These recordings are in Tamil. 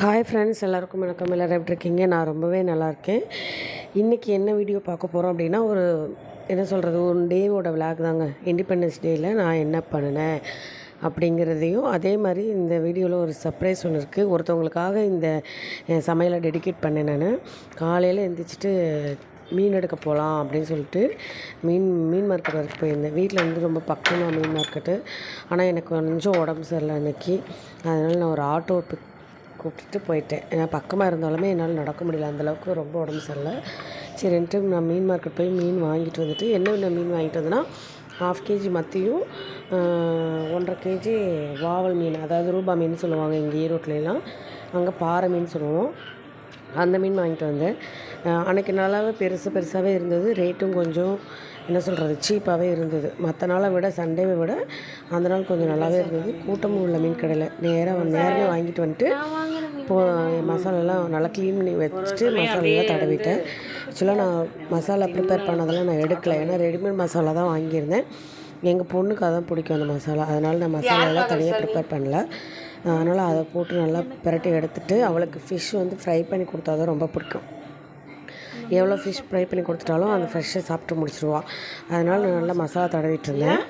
ஹாய் ஃப்ரெண்ட்ஸ், எல்லாருக்கும் வணக்கம். எல்லோரும் எப்படி இருக்கீங்க? நான் ரொம்பவே நல்லாயிருக்கேன். இன்றைக்கி என்ன வீடியோ பார்க்க போகிறோம் அப்படின்னா, ஒரு என்ன சொல்கிறது, ஒரு டேவோட விளாக் தாங்க. இண்டிபெண்டன்ஸ் டேயில் நான் என்ன பண்ணினேன் அப்படிங்கிறதையும், அதே மாதிரி இந்த வீடியோவில் ஒரு சர்ப்ரைஸ் ஒன்று இருக்குது. ஒருத்தவங்களுக்காக இந்த சமையலை டெடிகேட் பண்ணேன். நான் காலையில் எழுந்திரிச்சிட்டு மீன் எடுக்க போகலாம் அப்படின்னு சொல்லிட்டு மீன் மார்க்கெட் வரைக்கும் போயிருந்தேன். வீட்டில் வந்து ரொம்ப பக்கமாக மீன் மார்க்கெட்டு. ஆனால் எனக்கு கொஞ்சம் உடம்பு சரியில்லை அன்றைக்கி. அதனால் நான் ஒரு ஆட்டோ கூப்பிட்டுட்டு போயிட்டேன். ஏன்னா பக்கமாக இருந்தாலுமே என்னால் நடக்க முடியல, அந்தளவுக்கு ரொம்ப உடம்பு சரியில்லை. சரின்ட்டு நான் மீன் மார்க்கெட் போய் மீன் வாங்கிட்டு வந்துட்டு, என்ன மீன் வாங்கிட்டு வந்தேன்னா, 1/2 கேஜி மத்தியும் 1.5 கேஜி வாவல் மீன், அதாவது ரூபா மீன் சொல்லுவாங்க இங்கே ஈரோட்லாம். அங்கே பாறை மீன் சொல்லுவோம். அந்த மீன் வாங்கிட்டு வந்தேன். அன்றைக்கி நல்லாவே பெருசாகவே இருந்தது. ரேட்டும் கொஞ்சம் என்ன சொல்கிறது, சீப்பாகவே இருந்தது. மற்ற நாளை விட, சண்டேவை விட அந்த நாள் கொஞ்சம் நல்லாவே இருந்தது. கூட்டமும் உள்ள மீன் கடையில் நேரமே வாங்கிட்டு வந்துட்டு மசாலாலாம் நல்லா க்ளீன் பண்ணி வச்சுட்டு மசாலாலாம் தடவிட்டேன். ஆக்சுவலாக நான் மசாலா ப்ரிப்பேர் பண்ணதெல்லாம் நான் எடுக்கலை, ஏன்னா ரெடிமேட் மசாலா தான் வாங்கியிருந்தேன். எங்கள் பொண்ணுக்கு அதான் பிடிக்கும் அந்த மசாலா. அதனால் நான் மசாலாலாம் தனியாக ப்ரிப்பேர் பண்ணல. அதனால் அதை போட்டு நல்லா பிரட்டி எடுத்துகிட்டு, அவளுக்கு ஃபிஷ் வந்து ஃப்ரை பண்ணி கொடுத்தா தான் ரொம்ப பிடிக்கும். எவ்வளோ ஃபிஷ் ஃப்ரை பண்ணி கொடுத்துட்டாலும் அந்த ஃப்ரெஷ்ஷை சாப்பிட்டு முடிச்சிடுவாள். அதனால் நான் நல்லா மசாலா தடவிட்டு இருந்தேன்.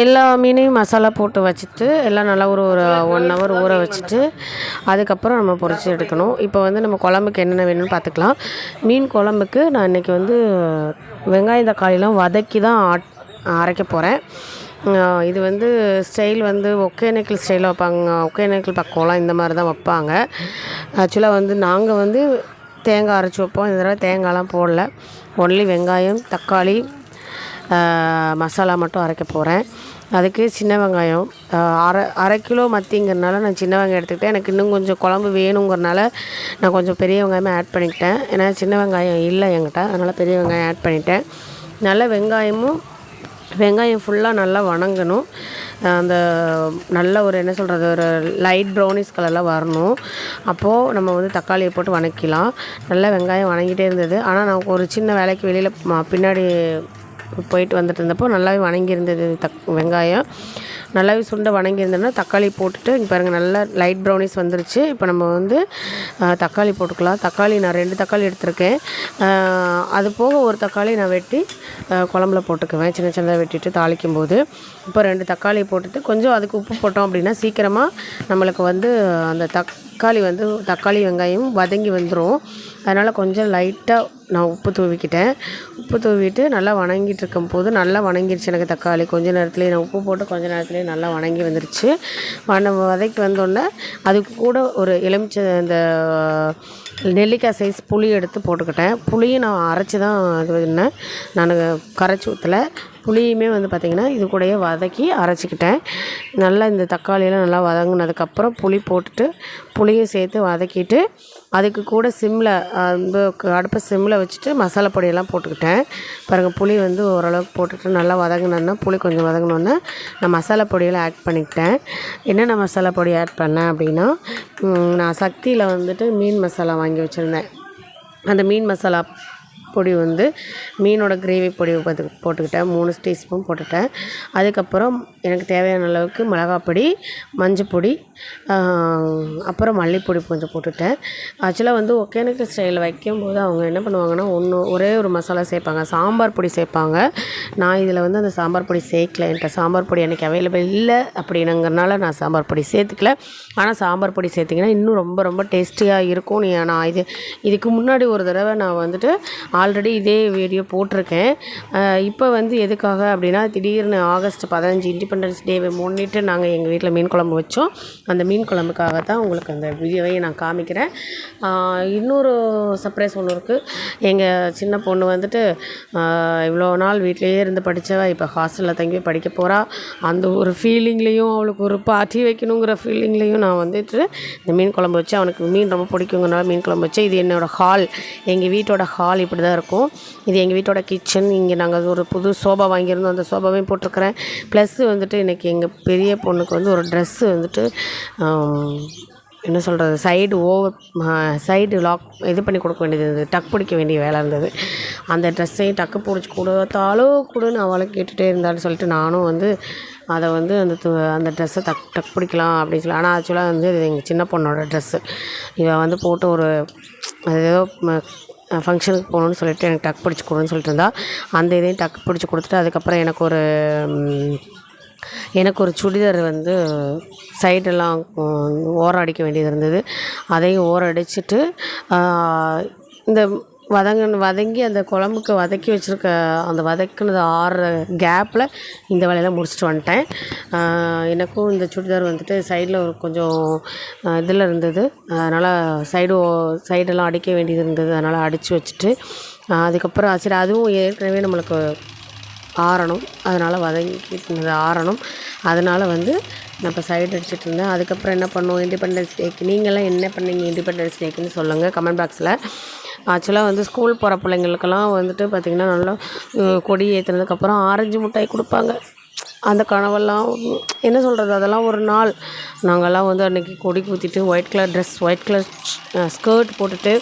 எல்லா மீனையும் மசாலா போட்டு வச்சுட்டு எல்லாம் நல்லா ஒரு 1 ஹவர் ஊற வச்சுட்டு அதுக்கப்புறம் நம்ம பொரிச்சு எடுக்கணும். இப்போ வந்து நம்ம குழம்புக்கு என்னென்ன வேணும்னு பார்த்துக்கலாம். மீன் குழம்புக்கு நான் இன்றைக்கி வந்து வெங்காயம் தக்காளிலாம் வதக்கி தான் அரைக்க போகிறேன். இது வந்து ஸ்டைல் வந்து ஒகேனக்கல் ஸ்டைலில் வைப்பாங்க. ஒகேனக்கல் பக்கம்லாம் இந்த மாதிரி தான் வைப்பாங்க. ஆக்சுவலாக வந்து நாங்கள் வந்து தேங்காய் அரைச்சி வைப்போம். இந்த தடவை தேங்காய்லாம் போடல. ஒன்லி வெங்காயம் தக்காளி மசாலா மட்டும் அரைக்க போகிறேன். அதுக்கு சின்ன வெங்காயம் அரை கிலோ மத்திங்கிறனால நான் சின்ன வெங்காயம் எடுத்துக்கிட்டேன். எனக்கு இன்னும் கொஞ்சம் குழம்பு வேணுங்கிறனால நான் கொஞ்சம் பெரிய வெங்காயமே ஆட் பண்ணிக்கிட்டேன். ஏன்னா சின்ன வெங்காயம் இல்லை என்கிட்ட, அதனால் பெரிய வெங்காயம் ஆட் பண்ணிட்டேன். நல்ல வெங்காயம் ஃபுல்லாக நல்லா வணங்கணும். அந்த நல்ல ஒரு என்ன சொல்கிறது, ஒரு லைட் ப்ரௌனிஷ் கலரில் வரணும். அப்போது நம்ம வந்து தக்காளியை போட்டு வணக்கலாம். நல்லா வெங்காயம் வணங்கிட்டே இருந்தது. ஆனால் நான் ஒரு சின்ன வேலைக்கு வெளியில் பின்னாடி போயிட்டு வந்துட்டு இருந்தப்போ நல்லாவே வணங்கியிருந்தது. வெங்காயம் நல்லாவே சுண்டை வணங்கியிருந்தேன்னா தக்காளி போட்டுட்டு, இங்கே பாருங்கள் நல்லா லைட் ப்ரௌனிஷ் வந்துருச்சு. இப்போ நம்ம வந்து தக்காளி போட்டுக்கலாம். தக்காளி நான் 2 தக்காளி எடுத்திருக்கேன். அது போக ஒரு தக்காளி நான் வெட்டி குழம்புல போட்டுக்குவேன், சின்னதாக வெட்டிட்டு தாளிக்கும் போது. இப்போ 2 தக்காளி போட்டுட்டு கொஞ்சம் அதுக்கு உப்பு போட்டோம் அப்படின்னா சீக்கிரமாக நம்மளுக்கு வந்து அந்த தக்காளி வெங்காயம் வதங்கி வந்துடும். அதனால் கொஞ்சம் லைட்டாக நான் உப்பு தூவிட்டு நல்லா வணங்கிட்டு இருக்கும் போது நல்லா வணங்கிடுச்சு எனக்கு தக்காளி. கொஞ்சம் நேரத்துலேயே நான் உப்பு போட்டு கொஞ்சம் நேரத்துலேயே நல்லா வணங்கி வந்துருச்சு. வதக்கி வந்தோடனே அதுக்கு கூட ஒரு எலுமிச்சை இந்த நெல்லிக்காய் சைஸ் புளி எடுத்து போட்டுக்கிட்டேன். புளியும் நான் அரைச்சி தான் இது பண்ணேன், நான் கரைச்சி ஊற்றலை. புளியுமே வந்து பார்த்திங்கன்னா இது கூடயே வதக்கி அரைச்சிக்கிட்டேன். நல்லா இந்த தக்காளியெல்லாம் நல்லா வதங்கினதுக்கப்புறம் புளி போட்டுட்டு புளியும் சேர்த்து வதக்கிட்டு அதுக்கு கூட அடுப்பை சிம்மில் வச்சுட்டு மசாலா பொடியெல்லாம் போட்டுக்கிட்டேன். பாருங்கள், புளி வந்து ஓரளவுக்கு போட்டுட்டு நல்லா வதங்கினோன்னா, புளி கொஞ்சம் வதங்கினோன்னா நான் மசாலா பொடியெல்லாம் ஆட் பண்ணிக்கிட்டேன். என்னென்ன மசாலா பொடி ஆட் பண்ணேன் அப்படின்னா, நான் சக்தியில் வந்துட்டு மீன் மசாலா வாங்கி வச்சுருந்தேன். அந்த மீன் மசாலா பொடி வந்து மீனோட கிரேவி பொடி போட்டுக்கிட்டேன். 3 டீஸ்பூன் போட்டுட்டேன். அதுக்கப்புறம் எனக்கு தேவையான அளவுக்கு மிளகாப்பொடி, மஞ்சப்பொடி, அப்புறம் மல்லிப்பொடி கொஞ்சம் போட்டுட்டேன். ஆக்சுவலாக வந்து ஒகேனக்கல் ஸ்டைலில் வைக்கும்போது அவங்க என்ன பண்ணுவாங்கன்னா, ஒரே ஒரு மசாலா சேர்ப்பாங்க, சாம்பார் பொடி சேர்ப்பாங்க. நான் இதில் வந்து அந்த சாம்பார் பொடி சேர்க்கல. என்கிட்ட சாம்பார் பொடி எனக்கு அவைலபிள் இல்லை அப்படிங்கிறனால நான் சாம்பார் பொடி சேர்த்துக்கல. ஆனால் சாம்பார் பொடி சேர்த்திங்கன்னா இன்னும் ரொம்ப ரொம்ப டேஸ்டியாக இருக்கும். நான் இதுக்கு முன்னாடி ஒரு தடவை நான் வந்துட்டு ஆல்ரெடி இதே வீடியோ போட்டிருக்கேன். இப்போ வந்து எதுக்காக அப்படின்னா, திடீர்னு ஆகஸ்ட் 15 இண்டிபெண்டன்ஸ் டேவை முன்னிட்டு நாங்கள் எங்கள் வீட்டில் மீன் குழம்பு வச்சோம். அந்த மீன் குழம்புக்காக தான் உங்களுக்கு அந்த வீடியோவையை நான் காமிக்கிறேன். இன்னொரு சர்ப்ரைஸ் ஒன்று இருக்குது. எங்கள் சின்ன பொண்ணு வந்துட்டு இவ்வளோ நாள் வீட்டிலையே இருந்து படித்தவ இப்போ ஹாஸ்டலில் தங்கி படிக்க போகிறா. அந்த ஒரு ஃபீலிங்லேயும் அவளுக்கு ஒரு பார்ட்டி வைக்கணுங்கிற ஃபீலிங்லேயும் நான் வந்துட்டு இந்த மீன் குழம்பு வச்சு, அவனுக்கு மீன் ரொம்ப பிடிக்குங்கிறனால மீன் குழம்பு வச்சு. இது என்னோடய ஹால், எங்கள் வீட்டோட ஹால் இப்படி தான் இருக்கும். இது எங்கள் வீட்டோட கிச்சன். இங்கே நாங்கள் ஒரு புது சோபா வாங்கியிருந்தோம், அந்த சோபாவையும் போட்டிருக்கிறேன். ப்ளஸ் வந்துட்டு இன்றைக்கி எங்கள் பெரிய பொண்ணுக்கு வந்து ஒரு ட்ரெஸ்ஸு வந்துட்டு என்ன சொல்கிறது, சைடு லாக் இது பண்ணி கொடுக்க வேண்டியது இருந்தது, டக் பிடிக்க வேண்டிய வேலை இருந்தது. அந்த ட்ரெஸ்ஸையும் டக்கு பிடிச்சி கொடுத்தாலும் கொடுன்னு அவளை கேட்டுகிட்டே இருந்தாலும் சொல்லிட்டு நானும் வந்து அதை வந்து அந்த ட்ரெஸ்ஸை டக் பிடிக்கலாம் அப்படின்னு சொல்லி. ஆனால் ஆக்சுவலாக வந்து இது எங்கள் சின்ன பொண்ணோட ட்ரெஸ்ஸு. இவள் வந்து போட்டு ஒரு அது ஏதோ ஃபங்க்ஷனுக்கு போகணுன்னு சொல்லிட்டு எனக்கு டக் பிடிச்சி கொடுன்னு சொல்லிட்டு இருந்தா. அந்த இதையும் டக் பிடிச்சி கொடுத்துட்டு அதுக்கப்புறம் எனக்கு ஒரு சுடிதார் வந்து சைடெல்லாம் ஓரம் அடிக்க வேண்டியது இருந்தது. அதையும் ஓரம் அடிச்சுட்டு இந்த வதங்கி அந்த குழம்புக்கு வதக்கி வச்சுருக்க அந்த வதக்குனது ஆறுற கேப்பில் இந்த வேலையெல்லாம் முடிச்சுட்டு வந்துட்டேன். எனக்கும் இந்த சுடிதார் வந்துட்டு சைடில் ஒரு கொஞ்சம் இதில் இருந்தது. அதனால் சைடெல்லாம் அடிக்க வேண்டியது இருந்தது. அதனால் அடித்து வச்சுட்டு அதுக்கப்புறம் சரி அதுவும் ஏற்கனவே நம்மளுக்கு ஆறணும், அதனால் வதங்கிட்டு ஆறணும். அதனால் வந்து நான் இப்போ சைடு அடிச்சுட்டு இருந்தேன். அதுக்கப்புறம் என்ன பண்ணோம், இண்டிபெண்டன்ஸ் டேக்கு நீங்களாம் என்ன பண்ணீங்க இண்டிபெண்டன்ஸ் டேக்குன்னு சொல்லுங்கள் கமெண்ட் பாக்ஸில். ஆக்சுவலாக வந்து ஸ்கூல் போகிற பிள்ளைங்களுக்கெல்லாம் வந்துட்டு பார்த்திங்கன்னா நல்லா கொடி ஏற்றுனதுக்கப்புறம் ஆரஞ்சு மிட்டாய் கொடுப்பாங்க. அந்த கனவெல்லாம் என்ன சொல்கிறது, அதெல்லாம் ஒரு நாள். நாங்கள்லாம் வந்து அன்றைக்கி கொடி குத்திட்டு white colour dress, white colour skirt போட்டுட்டு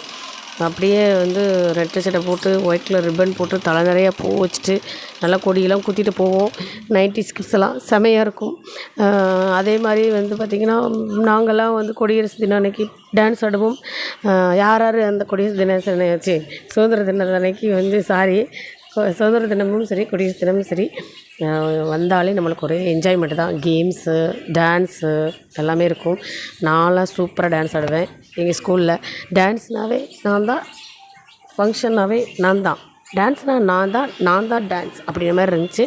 அப்படியே வந்து ரெட்டை சட்டை போட்டு ஒயிட் கலர் ரிப்பன் போட்டு தலை நிறையா பூ வச்சுட்டு நல்லா கொடியெல்லாம் குத்திட்டு போவோம். 90s கிட்ஸ் எல்லாம் செமையாக இருக்கும். அதே மாதிரி வந்து பார்த்திங்கன்னா நாங்கள்லாம் வந்து குடியரசு தினம் அன்றைக்கி டான்ஸ் ஆடுவோம். யார் அந்த குடியரசு தினம் சுதந்திர தினம் அன்றைக்கி வந்து சுதந்திர தினமும் சரி குடியரசு தினமும் சரி வந்தாலே நம்மளுக்கு ஒரு என்ஜாய்மெண்ட்டு தான். கேம்ஸு, டான்ஸு எல்லாமே இருக்கும். நான்லாம் சூப்பராக டான்ஸ் ஆடுவேன். எங்கள் ஸ்கூலில் டான்ஸ்னாவே நான் தான், ஃபங்க்ஷன்னாவே நான் தான், டான்ஸ்னால் நான் தான் டான்ஸ் அப்படிங்கிற மாதிரி இருந்துச்சு.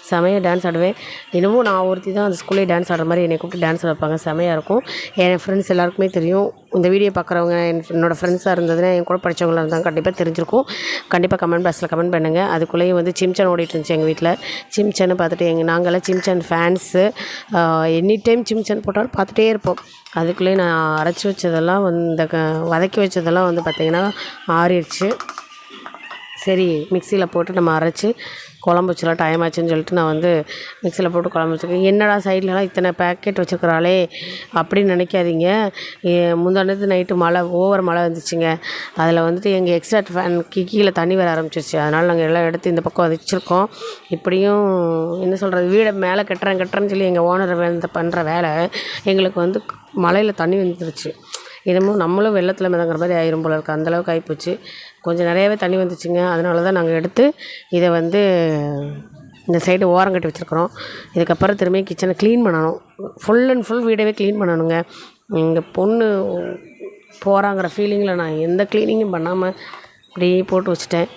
செமையாக டான்ஸ் ஆடுவேன். இன்னமும் நான் ஒருத்தி தான் அந்த ஸ்கூல்லே டான்ஸ் ஆடுற மாதிரி என்னை கூப்பிட்டு டான்ஸ் வைப்பாங்க. செமையாக இருக்கும். என் ஃப்ரெண்ட்ஸ் எல்லாருக்குமே தெரியும். இந்த வீடியோ பார்க்குறவங்க என்னோடய ஃப்ரெண்ட்ஸாக இருந்ததுன்னா என் கூட படித்தவங்களாக இருந்தாங்க கண்டிப்பாக தெரிஞ்சிருக்கும். கண்டிப்பாக கமெண்ட் பாக்ஸில் கமெண்ட் பண்ணுங்கள். அதுக்குள்ளேயும் வந்து சிம்சன் ஓடிட்டு இருந்துச்சு எங்கள் வீட்டில். சிம்சன்னு பார்த்துட்டு நாங்கள்லாம் Simpson fans. Any time Simpson போட்டாலும் பார்த்துட்டே இருப்போம். அதுக்குள்ளேயே நான் அரைச்சி வச்சதெல்லாம் வதக்கி வச்சதெல்லாம் வந்து பார்த்திங்கன்னா ஆறிடுச்சு. சரி மிக்சியில் போட்டு நம்ம அரைச்சி குழம்பு வச்சுலாம் டைம் ஆச்சுன்னு சொல்லிட்டு நான் வந்து மிக்சியில் போட்டு குழம்பு வச்சுருக்கேன். என்னடா சைட்லலாம் இத்தனை பேக்கெட் வச்சுருக்குறாளே அப்படின்னு நினைக்காதீங்க. முந்தானத்து நைட்டு ஓவர் மழை வந்துச்சுங்க. அதில் வந்துட்டு எங்கள் எக்ஸ்ட்ரா ஃபேன் கீழே தண்ணி வர ஆரம்பிச்சிருச்சு. அதனால் நாங்கள் எல்லாம் எடுத்து இந்த பக்கம் வச்சுருக்கோம். இப்படியும் என்ன சொல்கிறது, வீடை மேலே கட்டுறேன்னு சொல்லி எங்கள் ஓனர் பண்ணுற வேலை எங்களுக்கு வந்து மழையில் தண்ணி வந்துருச்சு. இன்னமும் நம்மளும் வெள்ளத்தில் மிதங்கிற மாதிரி ஆயிரும் போல இருக்குது. அந்தளவுக்கு ஆகிப்போச்சு. கொஞ்சம் நிறையாவே தண்ணி வந்துச்சுங்க. அதனால தான் நாங்கள் எடுத்து இதை வந்து இந்த சைடு ஓரம் கட்டி வச்சுருக்குறோம். இதுக்கப்புறம் திரும்பி கிச்சனை க்ளீன் பண்ணணும். ஃபுல் அண்ட் ஃபுல் வீடவே க்ளீன் பண்ணணுங்க. எங்கள் பொண்ணு போகிறாங்கிற ஃபீலிங்கில் நான் எந்த க்ளீனிங்கும் பண்ணாமல் அப்படியே போட்டு வச்சுட்டேன்.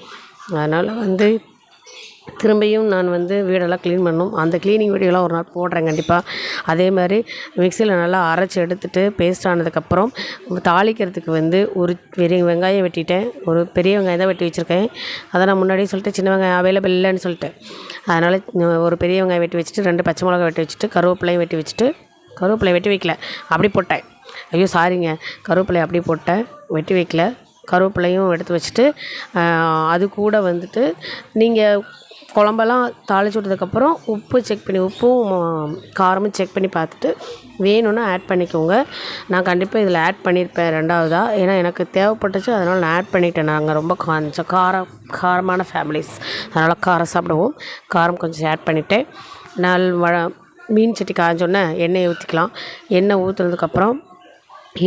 அதனால் வந்து திரும்பியும் நான் வந்து வீடெல்லாம் க்ளீன் பண்ணணும். அந்த க்ளீனிங் வீடியோலாம் ஒரு நாள் போடுறேன் கண்டிப்பாக. அதே மாதிரி மிக்சியில் நல்லா அரைச்சி எடுத்துகிட்டு பேஸ்ட் ஆனதுக்கப்புறம் தாளிக்கிறதுக்கு வந்து ஒரு பெரிய வெங்காயம் வெட்டிட்டேன். ஒரு பெரிய வெங்காயம் தான் வெட்டி வச்சுருக்கேன். அதை நான் முன்னாடியே சொல்லிட்டு சின்ன வெங்காயம் அவைலபிள் இல்லைன்னு சொல்லிட்டேன். அதனால் ஒரு பெரிய வெங்காயம் வெட்டி வச்சுட்டு 2 பச்சை மிளகா வெட்டி வச்சுட்டு கருவேப்பிலையும் வெட்டி வச்சுட்டு, கருவேப்பிலை வெட்டி வைக்கல அப்படி போட்டேன். ஐயோ சாரிங்க, கருவேப்பிலை அப்படி போட்டேன், வெட்டி வைக்கல. கருவேப்பிலையும் எடுத்து வச்சுட்டு அது கூட வந்துட்டு நீங்கள் குழம்பெல்லாம் தாளித்து விட்டதுக்கப்புறம் உப்பும் காரமும் செக் பண்ணி பார்த்துட்டு வேணும்னா ஆட் பண்ணிக்கோங்க. நான் கண்டிப்பாக இதில் ஆட் பண்ணியிருப்பேன் 2வதாக. ஏன்னா எனக்கு தேவைப்பட்டுச்சு, அதனால் நான் ஆட் பண்ணிட்டேன். நாங்கள் ரொம்ப கொஞ்சம் காரமான ஃபேமிலிஸ், அதனால் காரம் சாப்பிடுவோம். காரம் கொஞ்சம் ஆட் பண்ணிவிட்டேன். மீன் சட்டி காஞ்சோன்னே எண்ணெயை ஊற்றிக்கலாம். எண்ணெய் ஊற்றுனதுக்கப்புறம்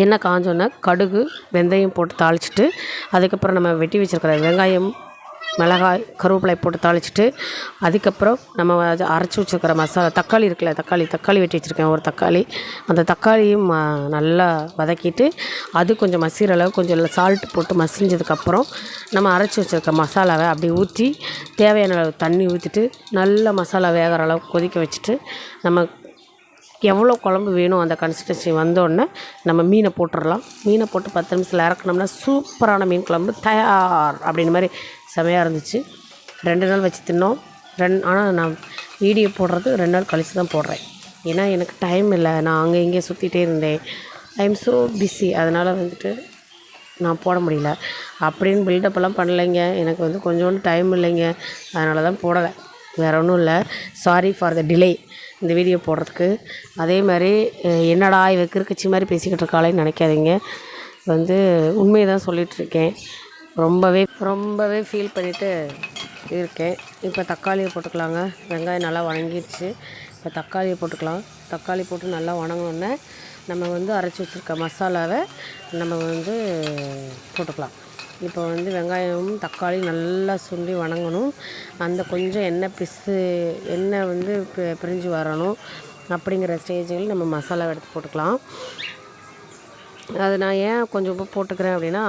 எண்ணெய் காஞ்சோன்னே கடுகு வெந்தயம் போட்டு தாளிச்சிட்டு, அதுக்கப்புறம் நம்ம வெட்டி வச்சுருக்கிற வெங்காயம், மிளகாய், கருவேப்பிலை போட்டு தாளிச்சிட்டு, அதுக்கப்புறம் நம்ம அரைச்சி வச்சுருக்கிற மசாலா தக்காளி இருக்குல்ல, தக்காளி வெட்டி வச்சுருக்கேன் ஒரு தக்காளி. அந்த தக்காளியும் நல்லா வதக்கிட்டு அது கொஞ்சம் மசிகிற அளவு கொஞ்சம் சால்ட்டு போட்டு மசிஞ்சதுக்கப்புறம் நம்ம அரைச்சி வச்சுருக்க மசாலாவை அப்படி ஊற்றி தேவையான அளவு தண்ணி ஊற்றிட்டு நல்லா மசாலா வேகிற அளவுக்கு கொதிக்க வச்சுட்டு, நம்ம எவ்வளோ குழம்பு வேணும் அந்த கன்சிஸ்டன்சி வந்தோடனே நம்ம மீனை போட்டுடலாம். மீனை போட்டு 10 நிமிஷத்தில் இறக்கணும்னா சூப்பரான மீன் குழம்பு தயார் அப்படின்ற மாதிரி செமையாக இருந்துச்சு. 2 நாள் வச்சு தின்னோம். ஆனால் நான் வீடியோ போடுறது 2 நாள் கழித்து தான் போடுறேன். ஏன்னா எனக்கு டைம் இல்லை. நான் அங்கே இங்கே சுற்றிட்டே இருந்தேன். I am so busy. அதனால் வந்துட்டு நான் போட முடியல. அப்படின்னு பில்டப்பெல்லாம் பண்ணலைங்க. எனக்கு வந்து கொஞ்சோண்டு டைம் இல்லைங்க. அதனால தான் போடலை, வேறு ஒன்றும் இல்லை. சாரி ஃபார் த டிலே இந்த வீடியோ போடுறதுக்கு. அதே மாதிரி என்னடா இவ கிறுக்கச்சி மாதிரி பேசிக்கிட்டு இருக்காளேன்னு நினைக்காதீங்க. வந்து உண்மையை தான் சொல்லிகிட்ருக்கேன். ரொம்பவே ஃபீல் பண்ணிவிட்டு இருக்கேன். இப்போ தக்காளியை போட்டுக்கலாங்க. வெங்காயம் நல்லா வணங்கிடுச்சு. இப்போ தக்காளியை போட்டுக்கலாம். தக்காளி போட்டு நல்லா வணங்கினோன்னே நம்ம வந்து அரைச்சி வச்சுருக்க மசாலாவை நம்ம வந்து போட்டுக்கலாம். இப்போ வந்து வெங்காயமும் தக்காளி நல்லா சுண்டி வணங்கணும். அந்த கொஞ்சம் எண்ணெய் வந்து பிரிஞ்சு வரணும். அப்படிங்கிற ஸ்டேஜில் நம்ம மசாலா எடுத்து போட்டுக்கலாம். அது நான் ஏன் கொஞ்சம் உப்பு போட்டுக்கிறேன் அப்படின்னா,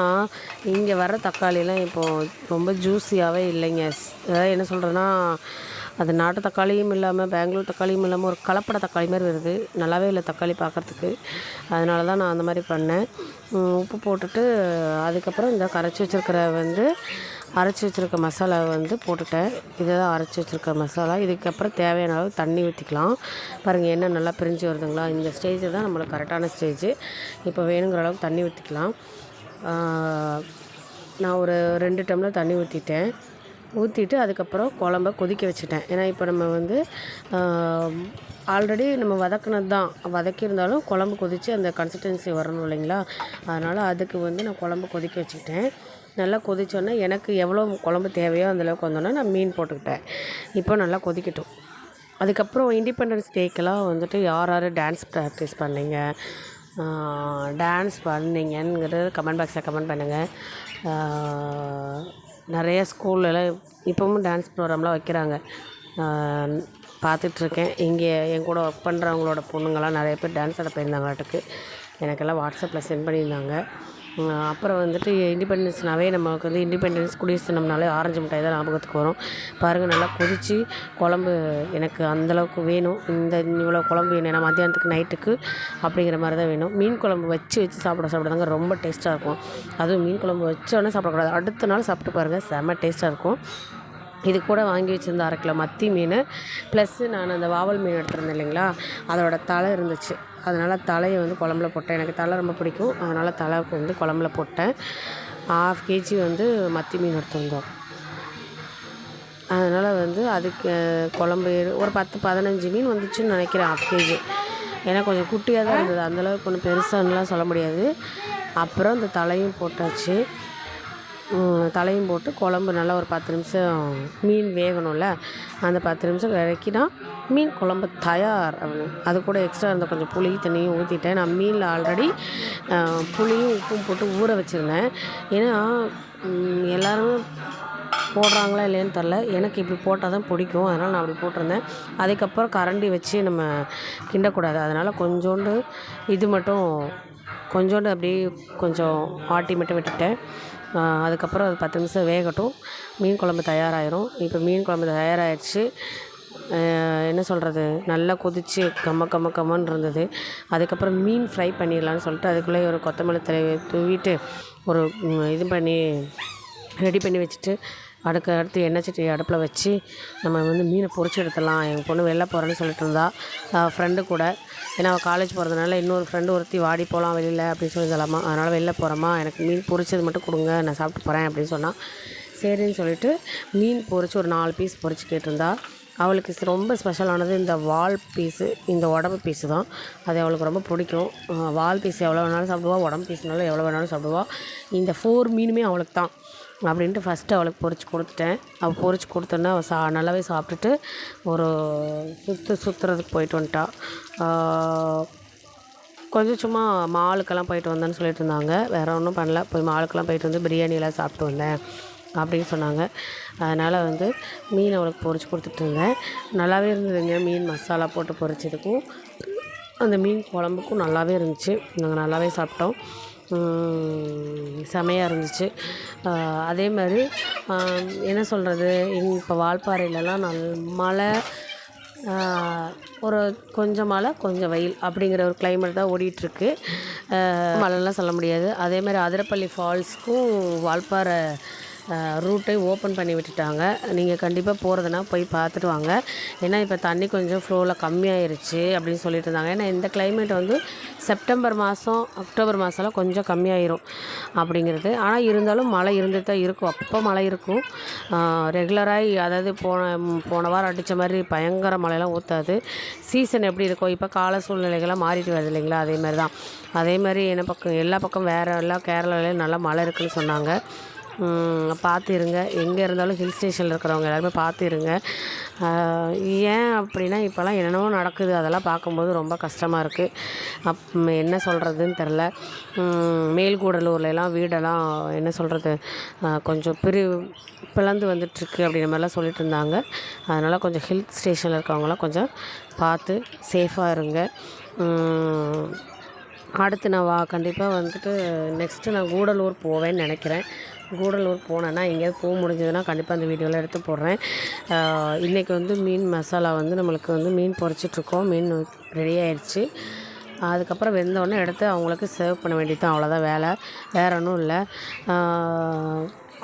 இங்கே வர தக்காளிலாம் இப்போது ரொம்ப ஜூஸியாகவே இல்லைங்க. அதாவது என்ன சொல்கிறேன்னா, அது நாட்டு தக்காளியும் இல்லாமல் பெங்களூர் தக்காளியும் இல்லாமல் ஒரு கலப்பட தக்காளி மாதிரி வருது. நல்லாவே இல்லை தக்காளி பார்க்குறதுக்கு. அதனால தான் நான் அந்த மாதிரி பண்ணேன். உப்பு போட்டுட்டு அதுக்கப்புறம் இந்த அரைச்சி வச்சுருக்க மசாலாவை வந்து போட்டுட்டேன். இதை தான் அரைச்சி வச்சுருக்க மசாலா. இதுக்கப்புறம் தேவையான அளவு தண்ணி ஊற்றிக்கலாம். பாருங்கள் எண்ணெய் நல்லா பிரிஞ்சு வருதுங்களா? இந்த ஸ்டேஜ் தான் நம்மளுக்கு கரெக்டான ஸ்டேஜ். இப்போ வேணுங்கிற அளவுக்கு தண்ணி ஊற்றிக்கலாம். நான் ஒரு 2 டம்ளர் தண்ணி ஊற்றிட்டு அதுக்கப்புறம் குழம்ப கொதிக்க வச்சுட்டேன். ஏன்னா இப்போ நம்ம வந்து ஆல்ரெடி நம்ம வதக்கியிருந்தாலும் குழம்பு கொதித்து அந்த கன்சிஸ்டன்சி வரணும் இல்லைங்களா? அதனால் அதுக்கு வந்து நான் குழம்பு கொதிக்க வச்சுக்கிட்டேன். நல்லா கொதிச்சோன்னே எனக்கு எவ்வளோ குழம்பு தேவையோ அந்தளவுக்கு வந்தோன்னே நான் மீன் போட்டுக்கிட்டேன். இப்போ நல்லா கொதிக்கட்டும். அதுக்கப்புறம் இண்டிபெண்டன்ஸ் டேக்கெல்லாம் வந்துட்டு யார் டான்ஸ் ப்ராக்டிஸ் பண்ணீங்கங்கிறது கமெண்ட் பாக்ஸில் கமெண்ட் பண்ணுங்கள். நிறைய ஸ்கூல்லலாம் இப்போவும் டான்ஸ் ப்ரோக்ராம்லாம் வைக்கிறாங்க. பார்த்துட்ருக்கேன். இங்கே என் கூட ஒர்க் பண்ணுறவங்களோட பொண்ணுங்கள்லாம் நிறைய பேர் டான்ஸ் ஆட போயிருந்தாங்களாட்டுக்கு. எனக்கெல்லாம் வாட்ஸ்அப்பில் சென்ட் பண்ணியிருந்தாங்க. அப்புறம் வந்துட்டு இண்டிபெண்டன்ஸ்னாவே நமக்கு வந்து இண்டிபெண்டன்ஸ் குடியரசு தினம்னாலே ஆரஞ்சு மிட்டாய் தான் ஞாபகத்துக்கு வரும். பாருங்கள் நல்லா கொதித்து குழம்பு எனக்கு அந்தளவுக்கு வேணும். இவ்வளோ குழம்பு வேணும். ஏன்னா மத்தியானத்துக்கு நைட்டுக்கு அப்படிங்கிற மாதிரி தான் வேணும். மீன் குழம்பு வச்சு சாப்பிடாங்க ரொம்ப டேஸ்ட்டாக இருக்கும். அதுவும் மீன் குழம்பு வச்சோடனே சாப்பிடக்கூடாது. அடுத்த நாள் சாப்பிட்டு பாருங்கள், செம்ம டேஸ்ட்டாக இருக்கும். இது கூட வாங்கி வச்சுருந்த 1/2 கிலோ மத்தி மீன் ப்ளஸ்ஸு நான் அந்த வாவல் மீன் எடுத்துருந்தேன் இல்லைங்களா, அதோட தலை இருந்துச்சு. அதனால் தலையை வந்து குழம்புல போட்டேன். எனக்கு தலை ரொம்ப பிடிக்கும். அதனால் தலை வந்து குழம்புல போட்டேன். 1/2 கேஜி வந்து மத்தி மீன் எடுத்துருந்தோம். அதனால் வந்து அதுக்கு குழம்பு ஒரு 10-15 மீன் வந்துச்சுன்னு நினைக்கிறேன். 1/2 கேஜி. ஏன்னா கொஞ்சம் குட்டியாக தான் இருந்தது. அந்தளவுக்கு ஒன்றும் பெருசான்னுலாம் சொல்ல முடியாது. அப்புறம் இந்த தலையும் போட்டாச்சு. தலையும் போட்டு குழம்பு நல்லா ஒரு 10 நிமிஷம் மீன் வேகணும்ல, அந்த 10 நிமிஷம் வரைக்கும் மீன் குழம்பு தயார். அது கூட எக்ஸ்ட்ரா இருந்த கொஞ்சம் புளி தண்ணியும் ஊற்றிட்டேன். நான் மீனில் ஆல்ரெடி புளியும் உப்பும் போட்டு ஊற வச்சுருந்தேன். ஏன்னா எல்லோருமே போடுறாங்களா இல்லையான்னு தெரில, எனக்கு இப்படி போட்டால் தான் பிடிக்கும். அதனால் நான் அப்படி போட்டிருந்தேன். அதுக்கப்புறம் கரண்டி வச்சு நம்ம கிண்டக்கூடாது. அதனால் கொஞ்சோண்டு அப்படியே கொஞ்சம் ஆட்டி மட்டும் விட்டுட்டேன். அதுக்கப்புறம் அது 10 நிமிஷம் வேகட்டும். மீன் குழம்பு தயாராகிரும். இப்போ மீன் குழம்பு தயாராகிடுச்சு. என்ன சொல்கிறது, நல்லா கொதித்து கம்மன்னு இருந்தது. அதுக்கப்புறம் மீன் ஃப்ரை பண்ணிடலான்னு சொல்லிட்டு அதுக்குள்ளே ஒரு கொத்தமல்லி தழையை தூவிட்டு ஒரு ரெடி பண்ணி வச்சுட்டு அடுத்து எண்ணெய் சட்டி அடுப்பில் வச்சு நம்ம வந்து மீனை பொரிச்சு எடுத்துடலாம். எங்கள் பொண்ணு வெளில போகிறேன்னு சொல்லிட்டு இருந்தா, ஃப்ரெண்டு கூட. ஏன்னா அவள் காலேஜ் போகிறதுனால இன்னொரு ஃப்ரெண்டு ஒருத்தி வாடி போகலாம் வெளியில் அப்படின்னு சொல்லிடலாமா, அதனால் வெளில போகிறோமா, எனக்கு மீன் பொரிச்சது மட்டும் கொடுங்க, நான் சாப்பிட்டு போகிறேன் அப்படின்னு சொன்னால் சரின்னு சொல்லிட்டு மீன் பொரிச்சு ஒரு 4 பீஸ் பொரிச்சு கேட்டிருந்தா. அவளுக்கு ரொம்ப ஸ்பெஷலானது இந்த வால் பீஸு, இந்த உடம்பு பீஸு தான். அது அவளுக்கு ரொம்ப பிடிக்கும். வால் பீஸ் எவ்வளோ வேணாலும் சாப்பிடுவா, உடம்பு பீஸ்னாலும் எவ்வளோ வேணாலும் சாப்பிடுவா. இந்த 4 மீனுமே அவளுக்கு தான் அப்படின்ட்டு ஃபஸ்ட்டு அவளுக்கு பொரிச்சு கொடுத்துட்டேன். அவள் பொரிச்சு கொடுத்தோன்னே அவள் நல்லாவே சாப்பிட்டுட்டு ஒரு சுற்றுறதுக்கு போயிட்டு வந்துட்டா. கொஞ்சம் சும்மா மாலுக்கெல்லாம் போயிட்டு வந்தேன்னு சொல்லிட்டு இருந்தாங்க. வேறு ஒன்றும் பண்ணல. போய் மாலுக்கெல்லாம் போயிட்டு வந்து பிரியாணியெல்லாம் சாப்பிட்டு வந்தேன் அப்படின்னு சொன்னாங்க. அதனால் வந்து மீன் அவளுக்கு பொரிச்சு கொடுத்துட்ருந்தேன். நல்லாவே இருந்ததுங்க. மீன் மசாலா போட்டு பொரிச்சதுக்கும் அந்த மீன் குழம்புக்கும் நல்லாவே இருந்துச்சு. நாங்கள் நல்லாவே சாப்பிட்டோம். செமையாக இருந்துச்சு. அதே மாதிரி என்ன சொல்கிறது, இப்போ வால்பாறையிலலாம் மழை, ஒரு கொஞ்சம் மழை கொஞ்சம் வெயில் அப்படிங்கிற ஒரு கிளைமேட் தான் ஓடிட்டுருக்கு. மழைலாம் சொல்ல முடியாது. அதே மாதிரி அதிரப்பள்ளி ஃபால்ஸ்க்கும் வால்பாறை ரூட்டை ஓப்பன் பண்ணி விட்டுட்டாங்க. நீங்கள் கண்டிப்பாக போகிறதுனா போய் பார்த்துட்டு வாங்க. ஏன்னா இப்போ தண்ணி கொஞ்சம் ஃப்ளோவில் கம்மியாயிருச்சு அப்படின்னு சொல்லிட்டு இருந்தாங்க. ஏன்னா இந்த கிளைமேட் வந்து செப்டம்பர் மாதம் அக்டோபர் மாதம்லாம் கொஞ்சம் கம்மியாயிரும் அப்படிங்கிறது. ஆனால் இருந்தாலும் மழை இருந்துட்டு தான் இருக்கும். அப்போ மழை இருக்கும். ரெகுலராக அதாவது போன வாரம் அடித்த மாதிரி பயங்கர மழைலாம் ஊற்றாது. சீசன் எப்படி இருக்கும், இப்போ கால சூழ்நிலைகள்லாம் மாறிட்டு வருது இல்லைங்களா, அதே மாதிரி தான். அதே மாதிரி எல்லா பக்கம் வேறு எல்லாம் கேரளாவிலே நல்லா மழை இருக்குதுன்னு சொன்னாங்க. பார்த்து இருங்க. எங்கே இருந்தாலும் ஹில் ஸ்டேஷனில் இருக்கிறவங்க எல்லாருமே பார்த்து இருங்க. ஏன் அப்படின்னா இப்போலாம் என்னென்னவோ நடக்குது, அதெல்லாம் பார்க்கும்போது ரொம்ப கஷ்டமாக இருக்குது. என்ன சொல்கிறதுன்னு தெரில. மேல்கூடலூர்லலாம் வீடெல்லாம் என்ன சொல்கிறது, கொஞ்சம் பிளந்து வந்துட்டுருக்கு அப்படின்ற மாதிரிலாம் சொல்லிட்டு இருந்தாங்க. அதனால் கொஞ்சம் ஹில் ஸ்டேஷனில் இருக்கவங்களாம் கொஞ்சம் பார்த்து சேஃபாக இருங்க. அடுத்து நான் கண்டிப்பாக வந்துட்டு நெக்ஸ்ட்டு நான் கூடலூர் போவேன்னு நினைக்கிறேன். கூடலூர் போனேன்னா எங்கேயாவது போக முடிஞ்சதுன்னா கண்டிப்பாக அந்த வீடியோவில் எடுத்து போடுறேன். இன்றைக்கி வந்து மீன் மசாலா வந்து நம்மளுக்கு வந்து மீன் பொரிச்சிட்ருக்கோம். மீன் ரெடி ஆயிடுச்சு. அதுக்கப்புறம் வெந்தோடனே எடுத்து அவங்களுக்கு சர்வ் பண்ண வேண்டியது தான், அவ்வளோதான் வேலை, வேறு ஒன்றும் இல்லை.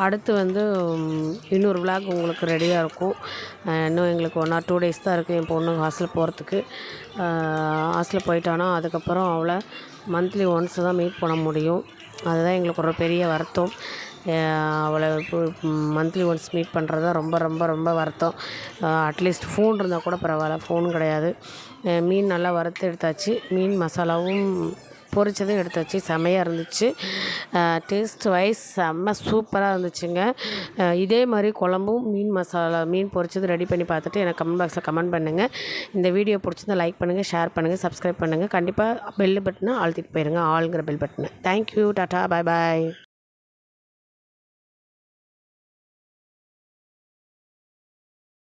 அடுத்து வந்து இன்னொரு விளாக் உங்களுக்கு ரெடியாக இருக்கும். இன்னும் எங்களுக்கு 1 or 2 days தான் இருக்குது என் பொண்ணு ஹாஸ்டல் போகிறதுக்கு. ஹாஸ்டல் போயிட்டானா அதுக்கப்புறம் அவளை மந்த்லி ஒன்ஸ் தான் மீட் பண்ண முடியும். அதுதான் எங்களுக்கு ஒரு பெரிய வருத்தம். அவளை மந்த்லி ஒன்ஸ் மீட் பண்ணுறது தான் ரொம்ப ரொம்ப ரொம்ப வருத்தம். அட்லீஸ்ட் ஃபோன் இருந்தால் கூட பரவாயில்ல, ஃபோன் கிடையாது. மீன் நல்லா வறுத்து எடுத்தாச்சு. மீன் மசாலாவும் பொரிச்சதும் எடுத்தாச்சு. செமையாக இருந்துச்சு. டேஸ்ட் வைஸ் செம்ம சூப்பராக இருந்துச்சுங்க. இதே மாதிரி குழம்பும் மீன் மசாலா மீன் பொரிச்சது ரெடி பண்ணி பார்த்துட்டு எனக்கு கமெண்ட் பாக்ஸில் கமெண்ட் பண்ணுங்கள். இந்த வீடியோ பிடிச்சிருந்தா லைக் பண்ணுங்கள், ஷேர் பண்ணுங்கள், சப்ஸ்கிரைப் பண்ணுங்கள். கண்டிப்பாக பெல் பட்டனை அழுத்திட்டு போயிருங்க, ஆளுங்கிற பெல் பட்டனை. தேங்க்யூ, டாட்டா, பாய் பாய்.